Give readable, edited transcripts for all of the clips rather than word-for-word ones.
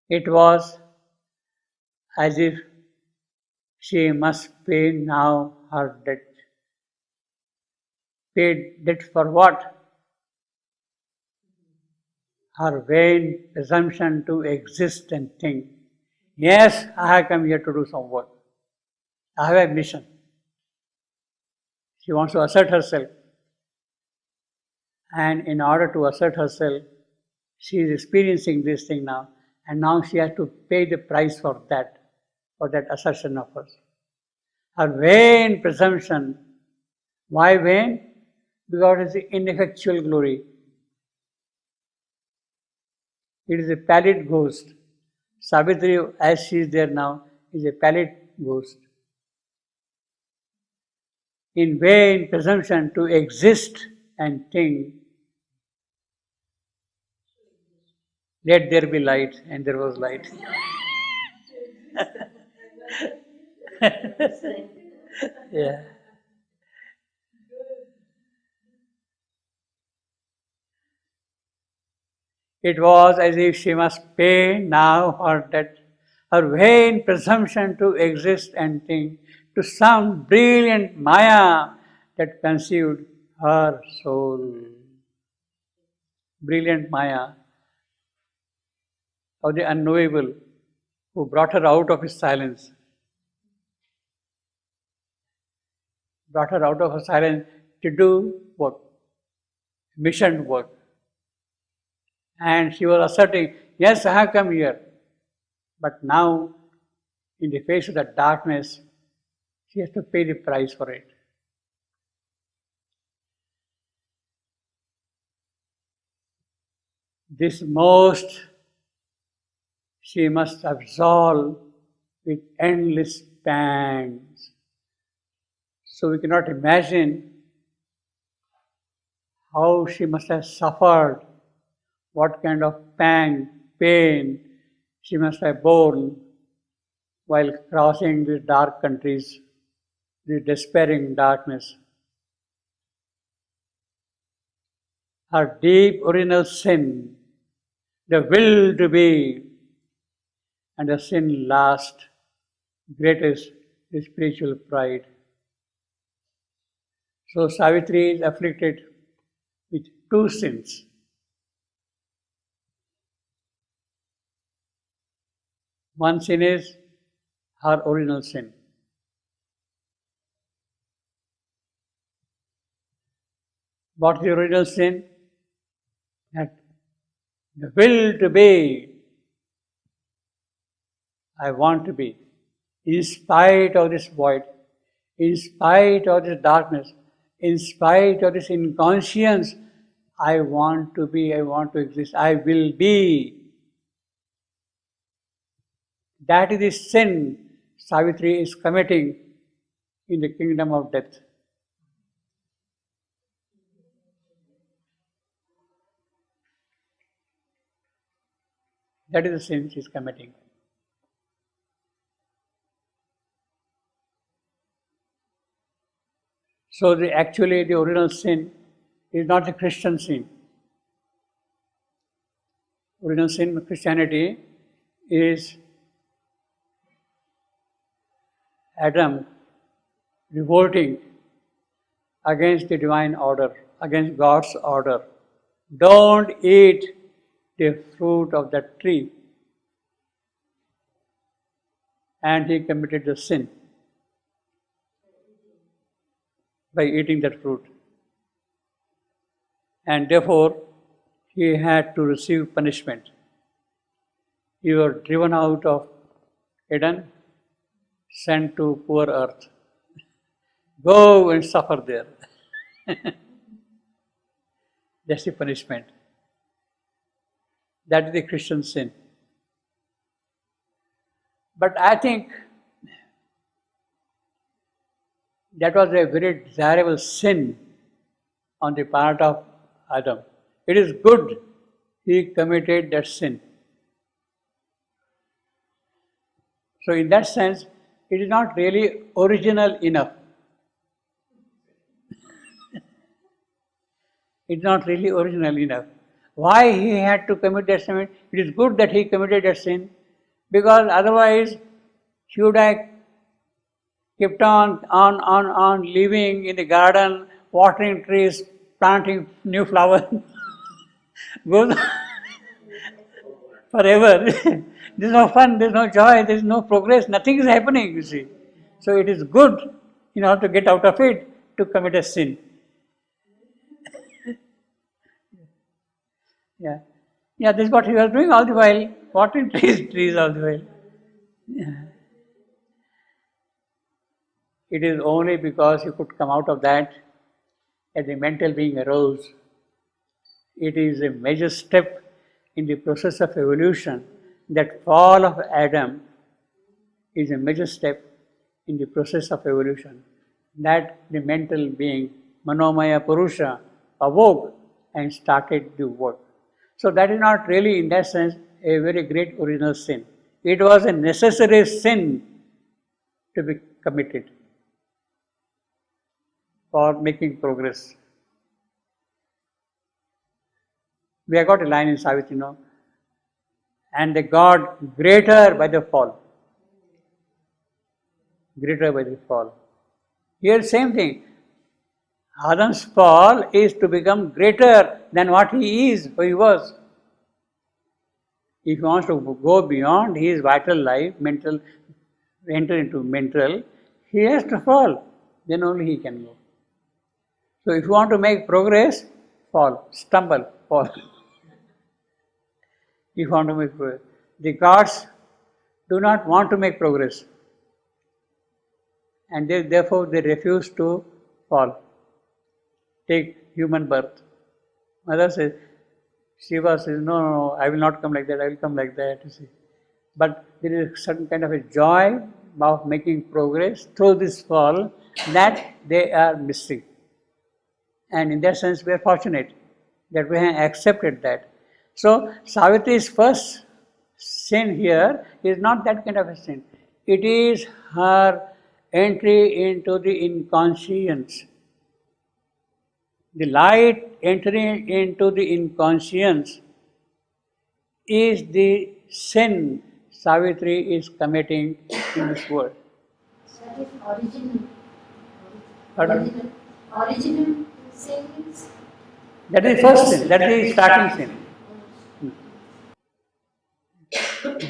It was as if she must pay now her debt. Paid debt for what? Her vain presumption to exist and think. Yes, I have come here to do some work. I have a mission. She wants to assert herself. And in order to assert herself, she is experiencing this thing now. And now she has to pay the price for that assertion of hers. Her vain presumption. Why vain? Because it is the ineffectual glory. It is a pallid ghost. Savitri, as she is there now, is a pallid ghost. In vain presumption to exist and think, let there be light, and there was light. Yeah. It was as if she must pay now her debt, her vain presumption to exist and think, to some brilliant Maya that conceived her soul. Brilliant Maya of the unknowable who brought her out of his silence. Brought her out of her silence to do work, mission work. And she was asserting, yes, I have come here. But now, in the face of the darkness, she has to pay the price for it. This most she must absolve with endless pangs. So we cannot imagine how she must have suffered, what kind of pang, pain she must have borne while crossing these dark countries, the despairing darkness. Her deep original sin, the will to be, and the sin last, greatest, the spiritual pride. So Savitri is afflicted with two sins. One sin is her original sin. What is the original sin? That the will to be, I want to be, in spite of this void, in spite of this darkness, in spite of this inconscience, I want to be, I want to exist, I will be. That is the sin Savitri is committing in the kingdom of death. That is the sin she is committing. So actually the original sin is not a Christian sin. Original sin of Christianity is Adam revolting against the divine order, against God's order. Don't eat the fruit of that tree. And he committed the sin by eating that fruit. And therefore, he had to receive punishment. He was driven out of Eden, sent to poor earth. Go and suffer there. That's the punishment. That is the Christian sin. But I think that was a very desirable sin on the part of Adam. It is good he committed that sin. So in that sense, it is not really original enough. It's not really original enough. Why he had to commit that sin? It is good that he committed that sin, because otherwise he would have kept on living in the garden, watering trees, planting new flowers, goes forever. There's no fun, there's no joy, there's no progress, nothing is happening, you see. So it is good, in order to get out of it, to commit a sin. Yeah. Yeah, this is what he was doing all the while, watering trees all the while. Yeah. It is only because he could come out of that the mental being arose. It is a major step in the process of evolution. That fall of Adam is a major step in the process of evolution. That the mental being, Manomaya Purusha, awoke and started the work. So that is not really, in that sense, a very great original sin. It was a necessary sin to be committed for making progress. We have got a line in Savitri, and the God greater by the fall. Greater by the fall. Here, same thing. Adam's fall is to become greater than what he is, or he was. If he wants to go beyond his vital life, mental, enter into mental, he has to fall. Then only he can go. So if you want to make progress, fall, stumble, fall. If you want to make progress. The gods do not want to make progress. And therefore they refuse to fall. Take human birth. Mother says, Shiva says, no, I will not come like that, I will come like that, you see. But there is a certain kind of a joy of making progress through this fall that they are missing. And in that sense, we are fortunate that we have accepted that. So, Savitri's first sin here is not that kind of a sin. It is her entry into the inconscience. The light entering into the inconscience is the sin Savitri is committing in this world. That is original. Pardon? Original sin is? That is first sin, that is the starting sin.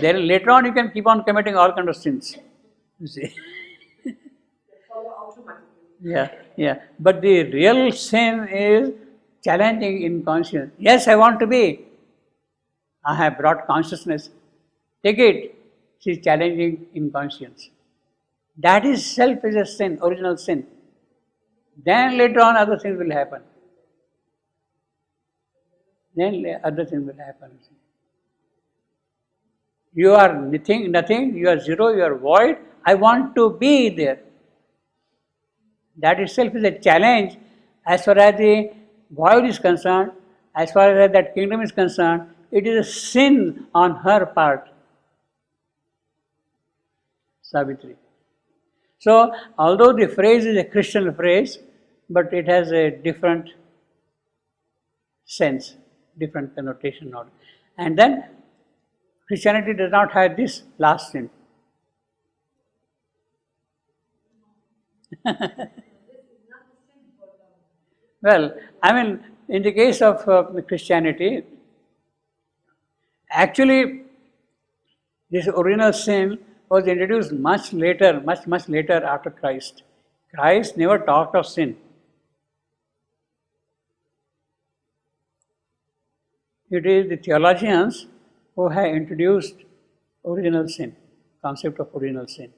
Then later on you can keep on committing all kinds of sins. You see. Yeah. But the real sin is challenging in conscience. Yes, I want to be. I have brought consciousness. Take it. She is challenging in conscience. That itself is a sin, original sin. Then later on other things will happen. You are nothing, you are zero, you are void. I want to be there. That itself is a challenge as far as the void is concerned, as far as that kingdom is concerned. It is a sin on her part, Savitri. So, although the phrase is a Christian phrase, but it has a different sense, different connotation. And then Christianity does not have this last sin. Well, in the case of Christianity, actually, this original sin was introduced much later after Christ. Christ never talked of sin. It is the theologians who have introduced original sin, concept of original sin.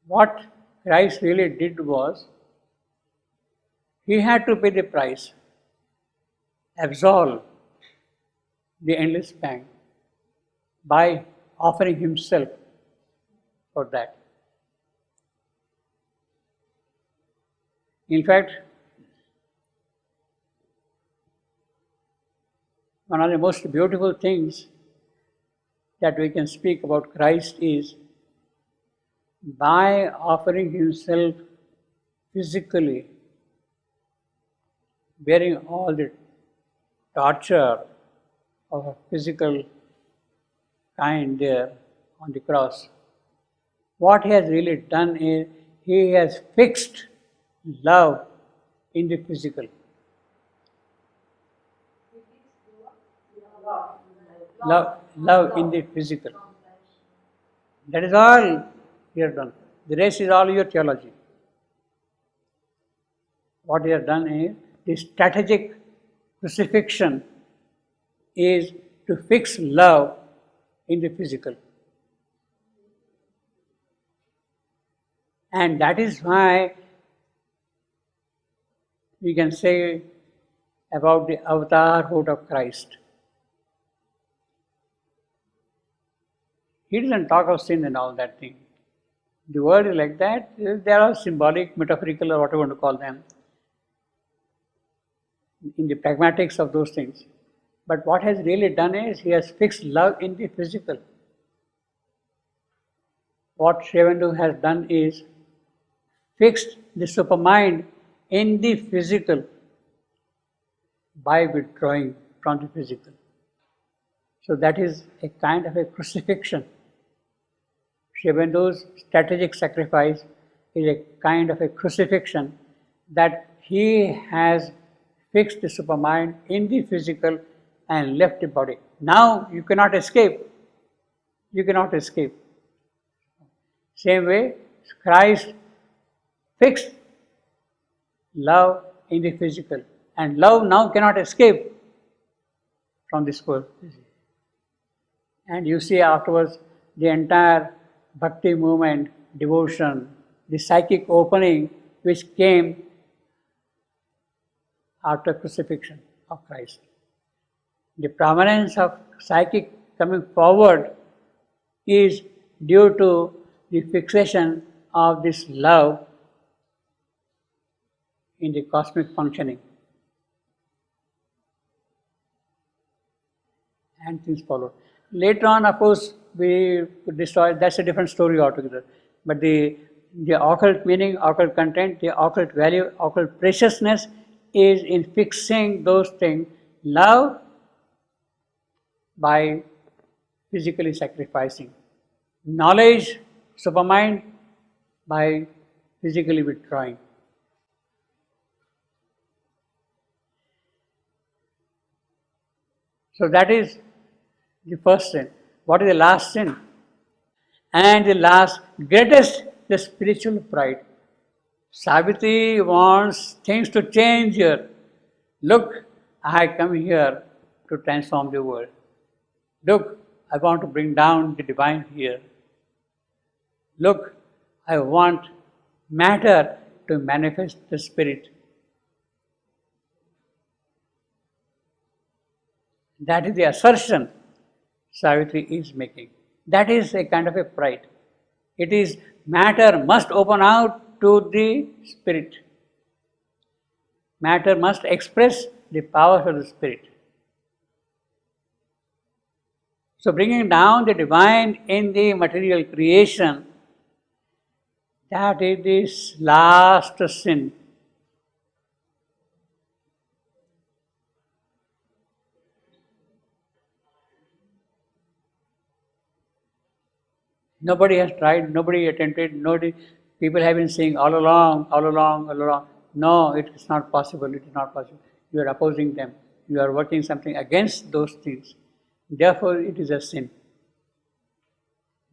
What Christ really did was, he had to pay the price, absolve the endless pang by offering himself for that. In fact, one of the most beautiful things that we can speak about Christ is, by offering himself physically bearing all the torture of a physical kind there on the cross. What he has really done is he has fixed love in the physical. Love in the physical. That is all he has done. The rest is all your theology. What he has done is the strategic crucifixion is to fix love in the physical. And that is why we can say about the avatarhood of Christ. He doesn't talk of sin and all that thing. The word is like that. They are symbolic, metaphorical, or whatever you want to call them, in the pragmatics of those things. But what has really done is he has fixed love in the physical. What Shivandu has done is fixed the supermind in the physical by withdrawing from the physical. So that is a kind of a crucifixion. Shivandu's strategic sacrifice is a kind of a crucifixion that he has fixed the supermind in the physical and left the body. Now you cannot escape. You cannot escape. Same way, Christ fixed love in the physical, and love now cannot escape from this world. And you see afterwards the entire bhakti movement, devotion, the psychic opening which came after crucifixion of Christ. The prominence of psychic coming forward is due to the fixation of this love in the cosmic functioning. And things follow. Later on, of course, we destroy, that's a different story altogether. But the occult meaning, occult content, the occult value, occult preciousness is in fixing those things. Love by physically sacrificing. Knowledge, supermind, by physically withdrawing. So that is the first sin. What is the last sin? And the last, greatest, the spiritual pride. Savitri wants things to change here. Look, I come here to transform the world. Look, I want to bring down the divine here. Look, I want matter to manifest the spirit. That is the assertion Savitri is making. That is a kind of a pride. It is matter must open out to the spirit. Matter must express the powers of the spirit. So bringing down the divine in the material creation, that is this last sin. Nobody has tried, nobody attempted, nobody, people have been saying all along. No, it is not possible, it is not possible. You are opposing them. You are working something against those things. Therefore, it is a sin.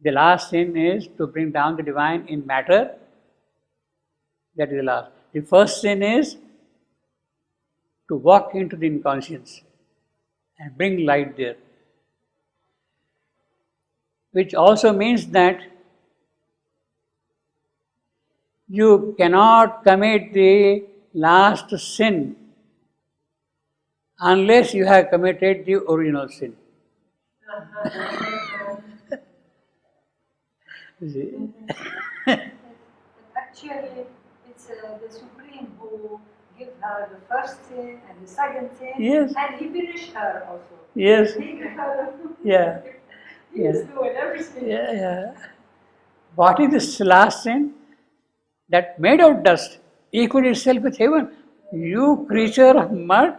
The last sin is to bring down the divine in matter. That is the last. The first sin is to walk into the inconscience and bring light there. Which also means that you cannot commit the last sin unless you have committed the original sin. Actually, it's the Supreme who gave her the first sin and the second sin, Yes. and he finished her also. Yes. He gave her Yeah. He is doing everything. Yeah. What is this last sin? That made out dust, equal itself with heaven. You creature of mud,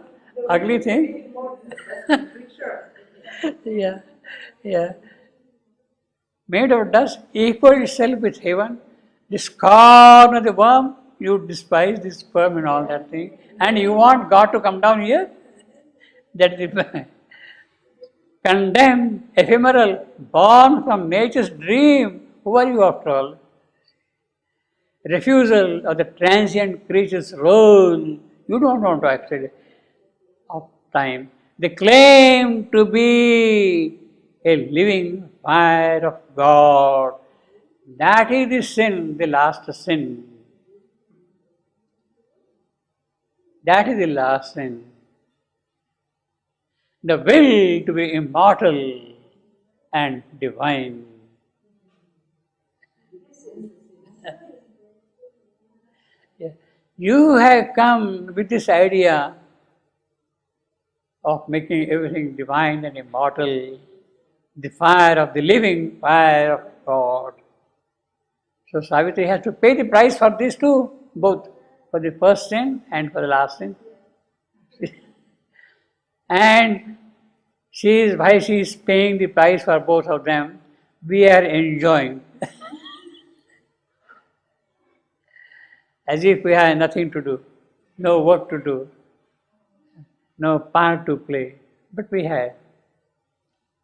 ugly thing. Yeah, yeah. Made of dust, equal itself with heaven. The scorn of the worm, you despise this sperm and all that thing. And you want God to come down here? That is the condemned, ephemeral, born from nature's dream. Who are you after all? Refusal of the transient creature's role. You don't want to accept of time. They claim to be a living fire of God. That is the sin, the last sin. That is the last sin. The will to be immortal and divine. Yeah. You have come with this idea of making everything divine and immortal, the fire of the living fire of God. So Savitri has to pay the price for this too, both for the first sin and for the last sin. And why she is paying the price for both of them, we are enjoying as if we have nothing to do, no work to do, no part to play, but we have.